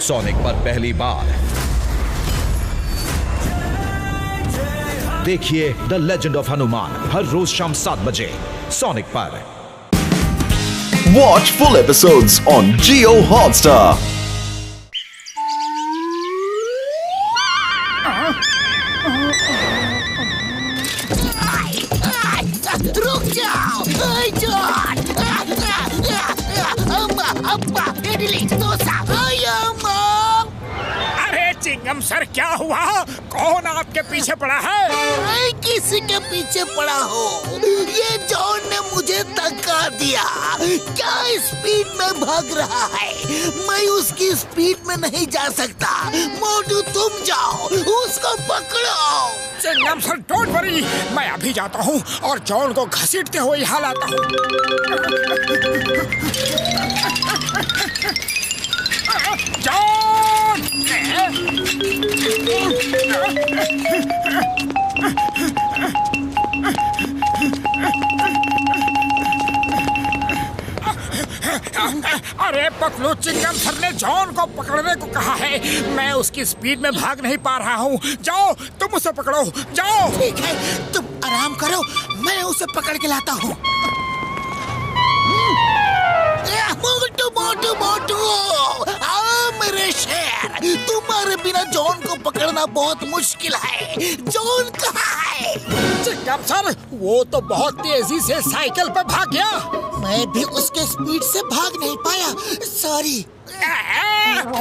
Sonic पर पहली बार देखिए द लेजेंड ऑफ हनुमान हर रोज शाम 7 बजे सोनिक पर। Watch full episodes on Jio Hotstar. रुक जाओ, जॉन। अब्बा, इडली डोसा, अम्मा। अरे चिंगम सर, क्या हुआ? कौन आपके पीछे पड़ा है? मैं किसी के पीछे पड़ा हूँ? ये जॉन ने मुझे धक्का दिया। क्या स्पीड में भाग रहा है? मैं उसकी स्पीड में नहीं जा सकता। मोटू तुम जाओ, उसको पकड़ो। चिंगम सर डोंट वरी, मैं अभी जाता हूँ और जॉन को घसीटते हुए यहाँ लाता हूँ। जॉन! अरे पकड़ो, चिंगम सर ने जॉन को पकड़ने को कहा है। मैं उसकी स्पीड में भाग नहीं पा रहा हूँ। जाओ, तुम उसे पकड़ो, जाओ। ठीक है, तुम आराम करो, मैं उसे पकड़ के लाता हूँ। मोटू मोटू मोटू, आओ मेरे शेर। तुम्हारे बिना जॉन को पकड़ना बहुत मुश्किल है। जॉन कहाँ है? चिंगम सर, वो तो बहुत तेजी से साइकिल पे भाग गया। मैं भी उसके स्पीड से भाग नहीं पाया, सॉरी।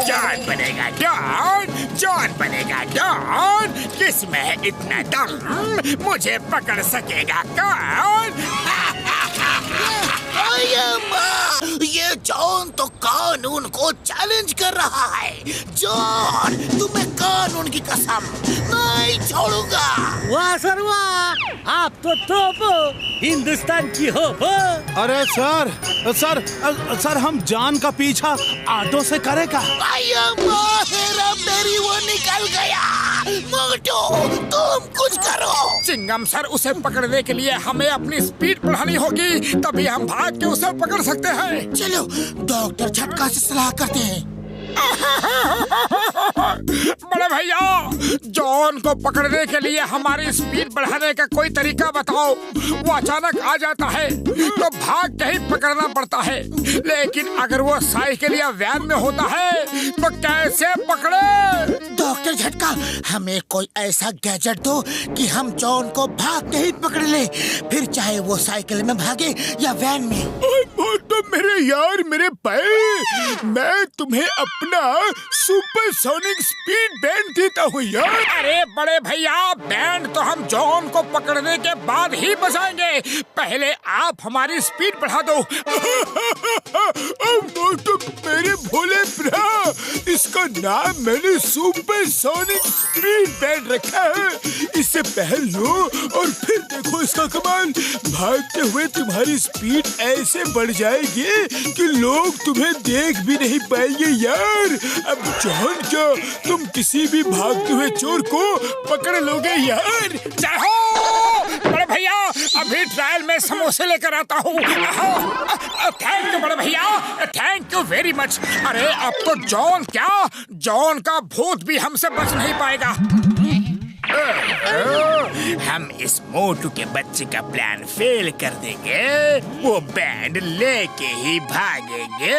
जॉन बनेगा डॉन, जॉन बनेगा डॉन। किसमें है इतना दम? मुझे पकड़ सकेगा कौन? ये जॉन तो कानून को चैलेंज कर रहा है। जॉन, तुम्हें कानून की कसम नहीं छोड़ूंगा। वाह सर वाह, आप तो टॉप हिंदुस्तान की हो। अरे सर सर सर, हम जॉन का पीछा ऑटो से करेगा। हेरा मेरी वो निकल गया। मोटू तुम कुछ करो। चिंगम सर, उसे पकड़ने के लिए हमें अपनी स्पीड बढ़ानी होगी, तभी हम भाग के उसे पकड़ सकते हैं। चलो डॉक्टर झटका से सलाह करते हैं। बड़े भैया, जॉन को पकड़ने के लिए हमारी स्पीड बढ़ाने का कोई तरीका बताओ। वो अचानक आ जाता है तो भाग के ही पकड़ना पड़ता है, लेकिन अगर वो साइकिल या वैन में होता है तो कैसे पकड़े? डॉक्टर झटका, हमें कोई ऐसा गैजेट दो कि हम जॉन को भाग के ही पकड़ ले, फिर चाहे वो साइकिल में भागे या वैन में। तो मेरे यार, मेरे भाई, मैं तुम्हें अपना सुपरसोनिक स्पीड बैंड देता हूँ यार। अरे बड़े भैया, बैंड तो हम जॉन को पकड़ने के बाद ही बजाएंगे। पहले आप हमारी स्पीड बढ़ा दो। तो मेरे भोले भ्रा, इसका नाम मैंने सुपरसोनिक स्पीड बैंड रखा है। इसे पहन लो और फिर देखो इसका कमाल। भागते हुए तुम्हारी स्पीड ऐसे बढ़ जाएगी कि लोग तुम्हें देख भी नहीं पाएंगे यार। अब जॉन क्या, तुम किसी भी भागते हुए चोर को पकड़ लोगे यार। जाओ बड़े भैया, अभी ट्रायल में समोसे लेकर आता हूँ। थैंक यू बड़े भैया, थैंक यू वेरी मच। अरे अब तो जॉन क्या, जॉन का भूत भी हमसे बच नहीं पाएगा। हम इस मोटू के बच्चे का प्लान फेल कर देंगे। वो बैंड लेके ही भागेंगे।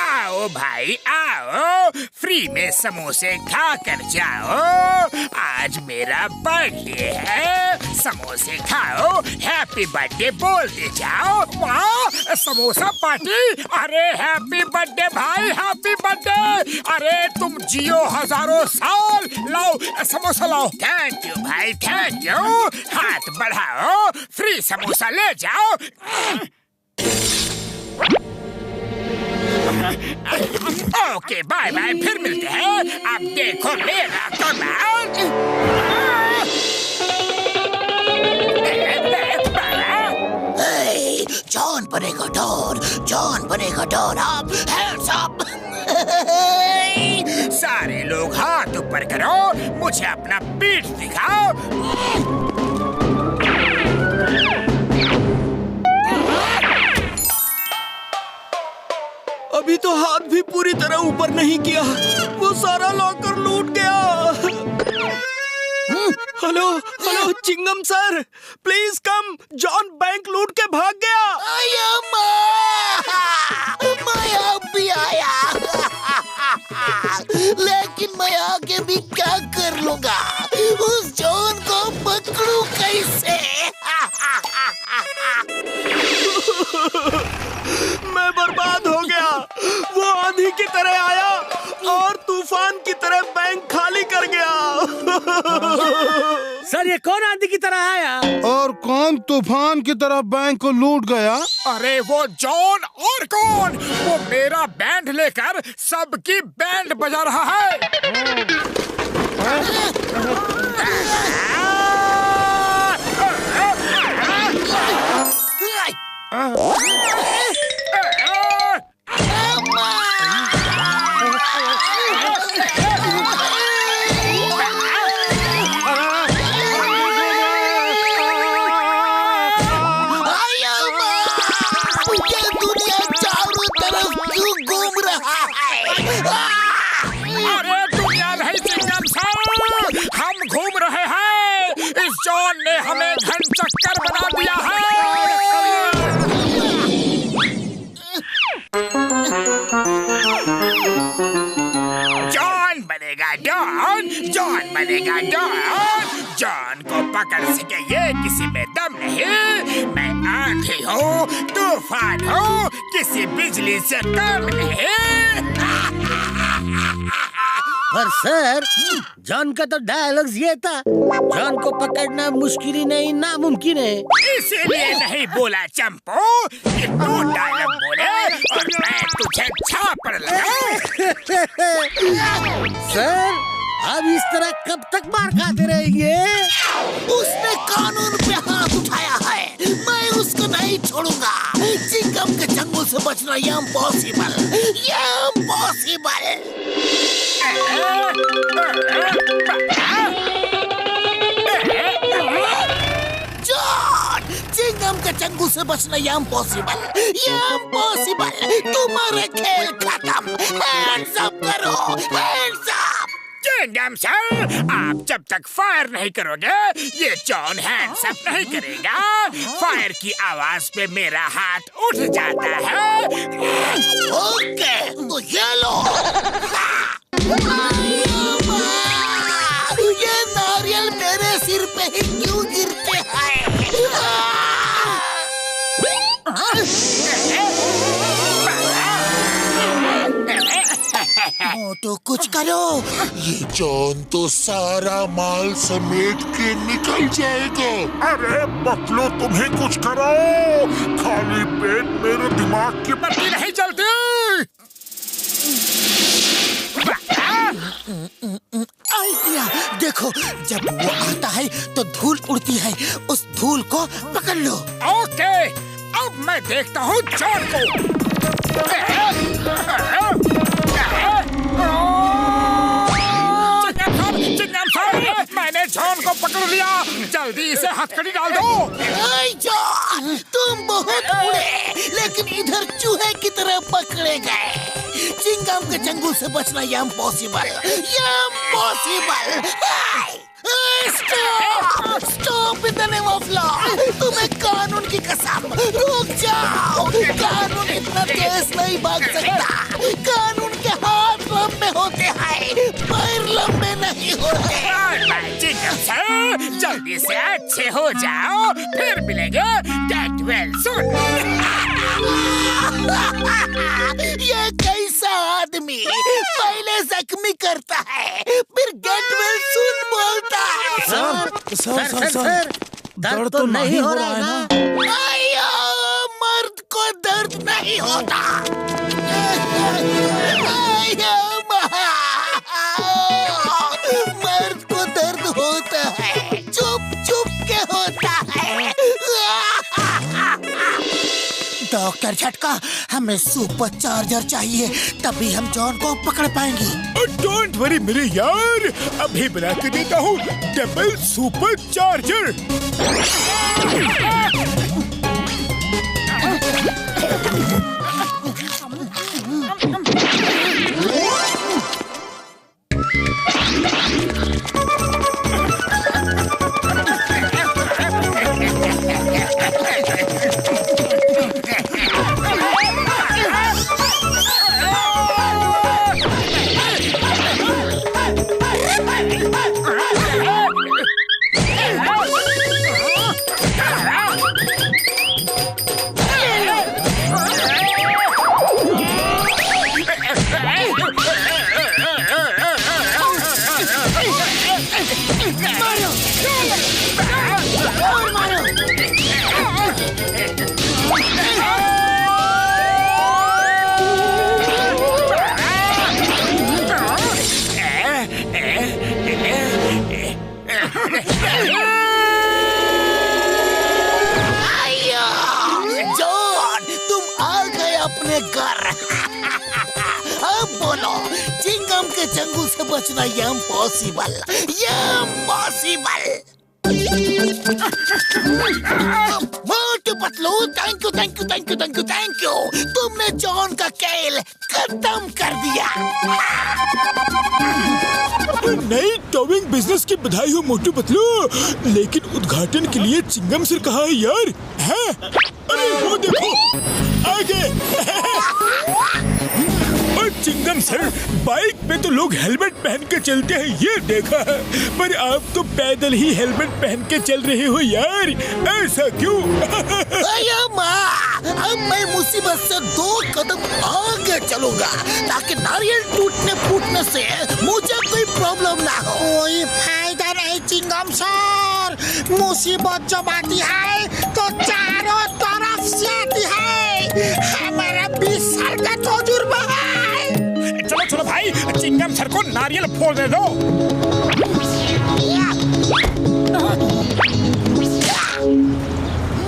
आओ भाई आओ, फ्री में समोसे खा कर जाओ। आज मेरा बर्थडे है, समोसे खाओ, हैप्पी बर्थडे बोलते जाओ। वाह, समोसा पार्टी। अरे हैप्पी बर्थडे भाई, हैप्पी बर्थडे। अरे तुम जियो हजारों साल। लाओ समोसा लाओ। थैंक यू भाई, थैंक यू। हाथ बढ़ाओ, फ्री समोसा ले जाओ। ओके बाय बाय, फिर मिलते हैं। अब देखो मेरा कमाल। जॉन बनेगा डॉन, जॉन बनेगा डॉन। आप हैंड्स अप। सारे लोग हाथ ऊपर करो, मुझे अपना पीठ दिखाओ। अभी तो हाथ भी पूरी तरह ऊपर नहीं किया, वो सारा लॉकर लूट गया। Hello hello Chingum sir, please come, John bank लूट के भाग गया। मैं अब भी आया लेकिन मैं आगे भी क्या कर लूंगा, उस जॉन को पकड़ूं कैसे? मैं बर्बाद हो गया। वो आंधी की तरह आया और तूफान की तरह बैंक खाली कर गया। सर ये कौन आंधी की तरह आया और कौन तूफान की तरह बैंक को लूट गया? अरे वो जॉन और कौन, वो मेरा बैंड लेकर सबकी बैंड बजा रहा है। हम घूम रहे हैं, इस जॉन ने हमें घन चक्कर बना दिया है। जॉन बनेगा डॉन, जॉन बनेगा डॉन। जॉन को पकड़ सके ये किसी में दम नहीं। मैं आंधी हूँ, तूफान हूँ, किसी बिजली से कम नहीं। पर सर जॉन का तो डायलॉग्स ये था, जॉन को पकड़ना मुश्किल ही नहीं नामुमकिन है। इसीलिए नहीं बोला चंपू कि तू डायलॉग बोले और मैं तुझे छापड़ लगाऊं। सर अब इस तरह कब तक मार खाते रहेंगे? उसने कानून पे हाथ उठाया है, मैं उसको नहीं छोड़ूंगा। चिंगम के चंगुल से बचना ये इम्पॉसिबल, ये इम्पॉसिबल। जॉन, चिंगम के चंगुल से बचना ये इम्पॉसिबल, ये इम्पॉसिबल। तुम्हारे खेल खत्म। हैंड्स अप करो, हैंड्स अप। चिंगम सर, आप जब तक फायर नहीं करोगे ये जॉन हैंड्स अप नहीं करेगा। फायर की आवाज पे मेरा हाथ उठ जाता है। ओके, तो ये लो। ये नारियल मेरे सिर पे ही क्यों गिरते हैं? तो कुछ करो। ये जॉन तो सारा माल समेट के निकल जाएगा। अरे बकलो तुम्हें कुछ करो, खाली पेट मेरे दिमाग की बत्ती नहीं चलती। आइडिया देखो, जब वो आता है तो धूल उड़ती है, उस धूल को पकड़ लो। ओके, अब मैं देखता हूँ जॉन को। मैंने जॉन को पकड़ लिया, जल्दी इसे हथकड़ी डाल दो। जॉन, तुम बहुत उड़े, लेकिन इधर चूहे की तरह पकड़े गए। चिंगम के चंगुल से बचना ये इम्पॉसिबल, ये impossible. Stop, stop in the name of law. तुम्हें कानून की कसम, रुक जाओ। कानून इतना तेज नहीं भाग सकता। कानून के हाथ लंबे होते हैं, पैर लंबे नहीं होते। जल्दी से अच्छे हो जाओ, फिर मिलेंगे। Get well soon. ये कैसा आदमी पहले जख्मी करता है, फिर गेट वेल सून बोलता है। सर दर्द तो नहीं हो रहा है ना? आया, मर्द को दर्द नहीं होता। आया, मर्द को दर्द होता है, चुप चुप के होता है। डॉक्टर झटका, हमें सुपर चार्जर चाहिए, तभी हम जॉन को पकड़ पाएंगे। डोंट वरी मेरे यार, अभी बना के देता हूँ डबल सुपर चार्जर। चिंगम के चंगुल से बचना impossible. Motu Patlu, thank you thank you thank you thank you thank you. तुमने जॉन का खेल खत्म कर दिया। नई टॉविंग बिजनेस की बधाई हो मोटू पतलू, लेकिन उद्घाटन के लिए चिंगम सर कहाँ है यार? हैं? अरे वो देखो आगे। और चिंगम सर, बाइक पे तो लोग हेलमेट पहन के चलते हैं, ये देखा है, पर आप तो पैदल ही हेलमेट पहन के चल रहे हो यार, ऐसा क्यों? अब मैं मुसीबत से 2 कदम आगे चलूंगा ताकि नारियल टूटने फूटने से मुझे कोई प्रॉब्लम ना हो। कोई फायदा नहीं चिंगम सर, मुसीबत जब आती है तो चारों तरफ से आती है। हमारा 20 साल का तजुर्बा है। चलो चलो भाई, चिंगम सर को नारियल फोड़ने दो।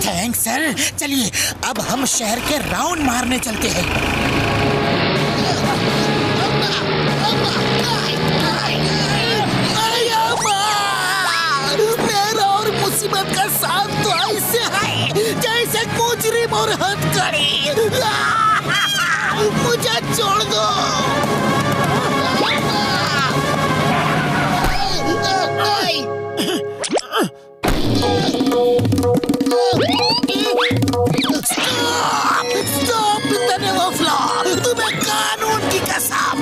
Thanks sir. चलिए अब हम शहर के राउंड मारने चलते हैं। मेरा और मुसीबत का साथ तो ऐसे है जैसे मुजरिम और हथकड़ी। मुझे छोड़ दो। स्टॉप इतने वफला, तुम्हें कानून की कसम।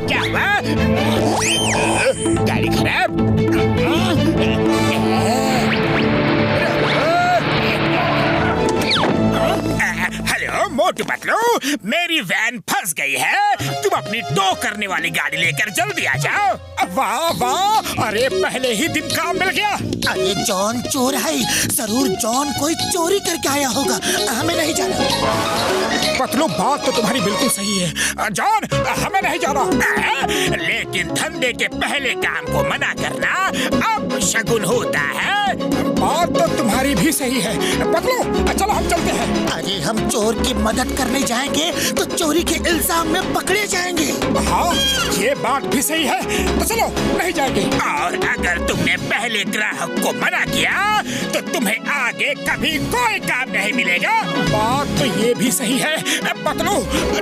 क्या हुआ? गाड़ी खराब? हेलो मोटू पतलू, मेरी वैन फंस गई है, तुम अपनी टो करने वाली गाड़ी लेकर जल्दी आ जाओ। वाह वाह, अरे पहले ही दिन काम मिल गया। अरे जॉन चोर है, जरूर जॉन कोई चोरी करके आया होगा, हमें नहीं जाना। पतलू बात तो तुम्हारी बिल्कुल सही है जॉन, हमें नहीं जाना, लेकिन धंधे के पहले काम को मना करना अब शगुन होता है। बात तो तुम्हारी भी सही है पतलू, चलो हम चलते हैं। अरे हम चोर की मदद करने जाएंगे तो चोरी के इल्जाम में पकड़े जाएंगे। हाँ ये बात भी सही है, तो चलो नहीं जाएंगे। और अगर तुमने पहले ग्राहक को मना किया तो तुम्हें आगे कभी कोई काम नहीं मिलेगा। बात तो ये भी सही है पतलू,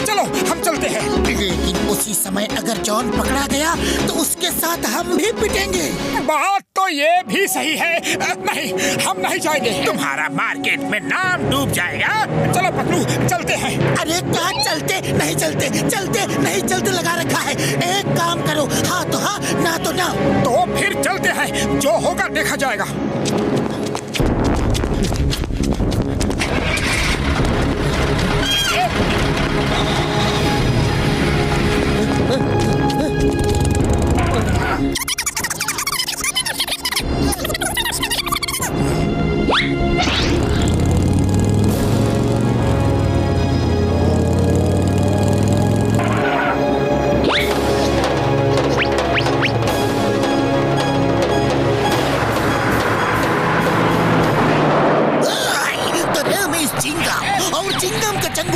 चलो हम चलते हैं। लेकिन उसी समय अगर जॉन पकड़ा गया तो उसके साथ हम भी पिटेंगे। बात तो ये भी सही है, नहीं हम नहीं जाएंगे, तुम्हारा मार्केट में नाम डूब जाएगा। चलो पतलू चलते हैं। अरे क्या चलते नहीं चलते, चलते नहीं चलते लगा रखा है। एक काम करो, हाँ तो हाँ ना तो ना। तो फिर चलते हैं, जो होगा देखा जाएगा।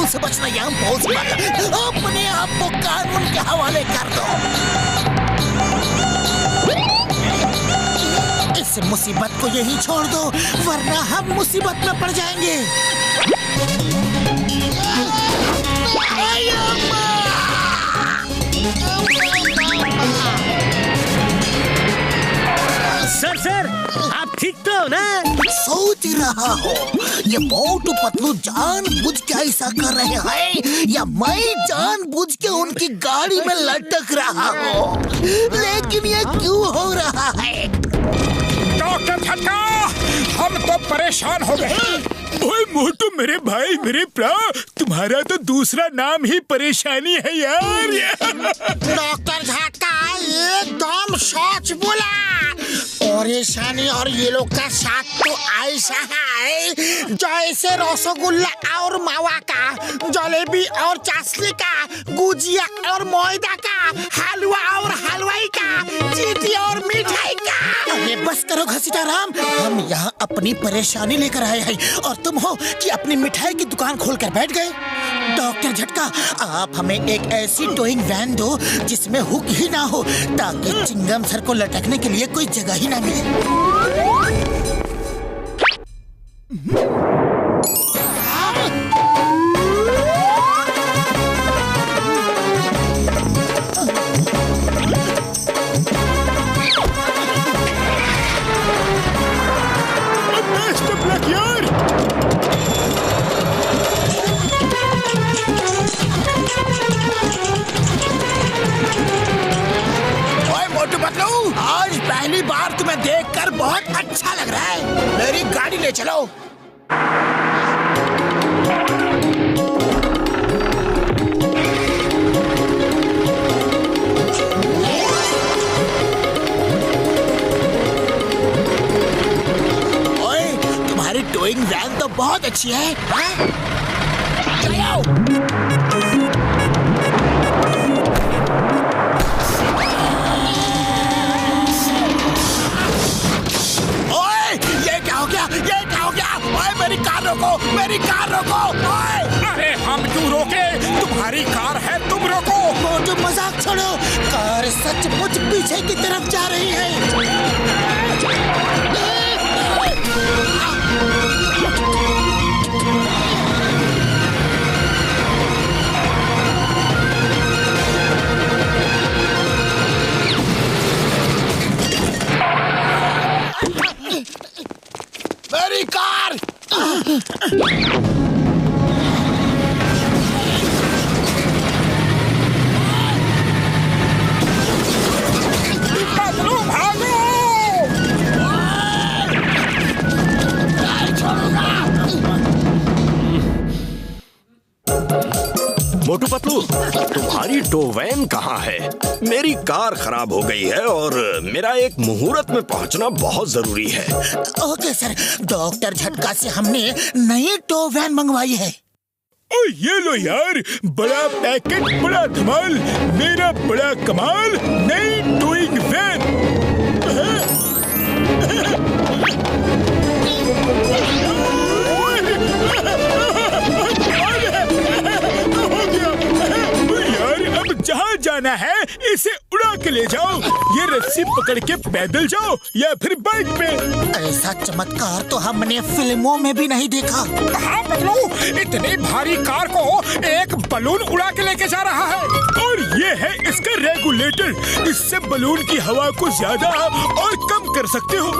से बचना यहाँ पॉसिबल। अपने आप को कानून के हवाले कर दो। इस मुसीबत को यही छोड़ दो, वरना हम मुसीबत में पड़ जाएंगे। सर सर आप ठीक तो हो ना? सोच रहा हो ये मोटू पतलू जानबूझ के ऐसा कर रहे हैं या मैं जानबूझ के उनकी गाड़ी में लटक रहा हूँ, लेकिन ये क्यों हो रहा है? डॉक्टर झटका, हम तो परेशान हो गए। ओए मोटू मेरे भाई मेरे प्रा, तुम्हारा तो दूसरा नाम ही परेशानी है यार। डॉक्टर झटका एकदम सच बोला। परेशानी और ये लोग का साथ तो ऐसा है जैसे रसगुल्ला और मावा का, जलेबी और चाशनी का, गुजिया और मैदा का, हलवा और हलवाई का, चीटी और मिठाई का। अरे बस करो घसीटाराम, हम यहाँ अपनी परेशानी लेकर आए हैं और तुम हो कि अपनी मिठाई की दुकान खोलकर बैठ गए। डॉक्टर झटका, आप हमें एक ऐसी टोइंग वैन दो जिसमें हुक ही ना हो, ताकि चिंगम सर को लटकने के लिए कोई जगह ही ना मिले। आज पहली बार तुम्हें देखकर बहुत अच्छा लग रहा है। मेरी गाड़ी ले चलो। ओए, तुम्हारी टोइंग वैन तो बहुत अच्छी है, हाँ? चलो। मेरी कार रोको! अरे हम क्यों रोके? तुम्हारी कार है, तुम रोको। मोटू मजाक छोड़ो, कार सचमुच पीछे की तरफ जा रही है। मेरी कार! मोटू पतलू, तुम्हारी टोवैन कहाँ है? मेरी कार खराब हो गई है और मेरा एक मुहूर्त में पहुंचना बहुत जरूरी है। ओके सर, डॉक्टर झटका से हमने नई टोवैन मंगवाई है। ओ ये लो यार, बड़ा पैकेट, बड़ा धमाल, मेरा बड़ा कमाल, नई टोइंग वैन। जहाँ जाना है इसे उड़ा के ले जाओ। ये रस्सी पकड़ के पैदल जाओ या फिर बाइक पे। ऐसा चमत्कार तो हमने फिल्मों में भी नहीं देखा। हाँ पतलू, इतनी भारी कार को एक बलून उड़ा के लेके जा रहा है। और ये है इसका रेगुलेटर, इससे बलून की हवा को ज्यादा और कम कर सकते हो।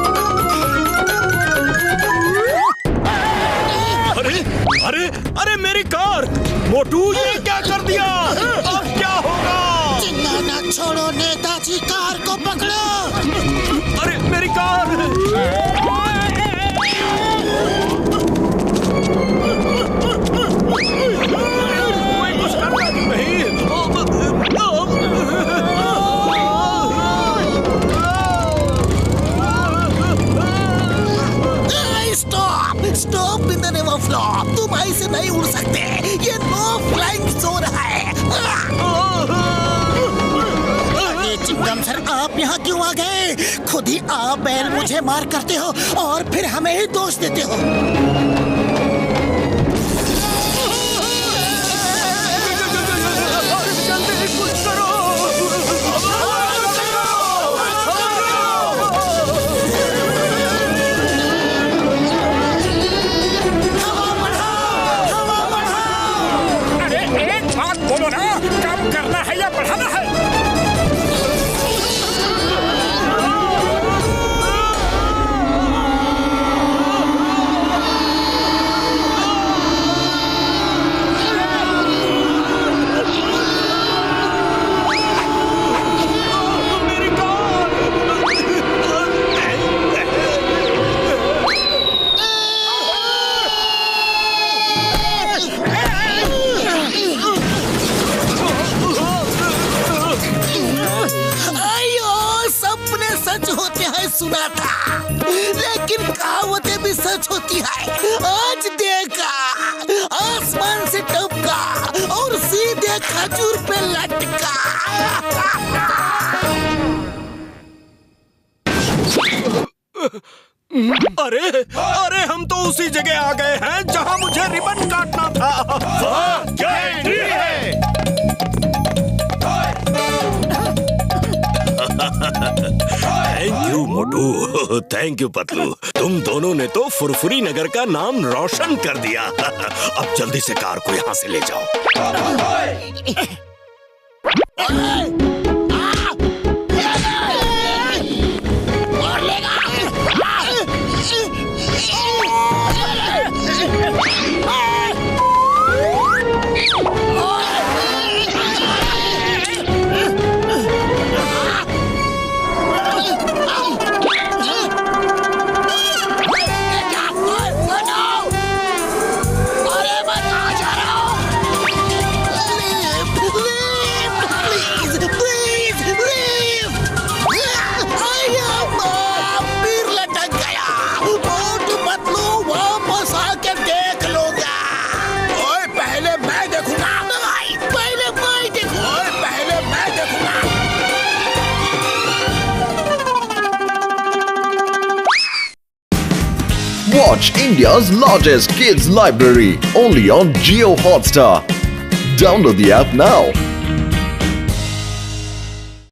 अरे अरे अरे मेरी कार! मोटू, ये क्या कर दिया? अब क्या होगा? चिल्लाना छोड़ो नेताजी, कार को पकड़ो। अरे मेरी कार! कोई कुछ कर रहा नहीं। Stop in the name of law. तुम ऐसे नहीं उड़ सकते, ये नो फ्लाइंग जोन है। अरे चिंगम सर, आप यहाँ क्यों आ गए? खुद ही आप बैल मुझे मार करते हो और फिर हमें ही दोष देते हो। बोलो ना, कम करना है या बढ़ाना है? सच होते हैं सुना था, लेकिन कहावतें भी सच होती है। आज देखा, आसमान से टपका और सीधे खजूर पे लटका। अरे अरे, हम तो उसी जगह आ गए हैं जहां मुझे रिबन काटना था। Thank you Motu, thank you Patlu. तुम दोनों ने तो फुरफुरी नगर का नाम रोशन कर दिया। अब जल्दी से कार को यहाँ से ले जाओ। Watch India's largest kids library only on Jio Hotstar. Download the app now.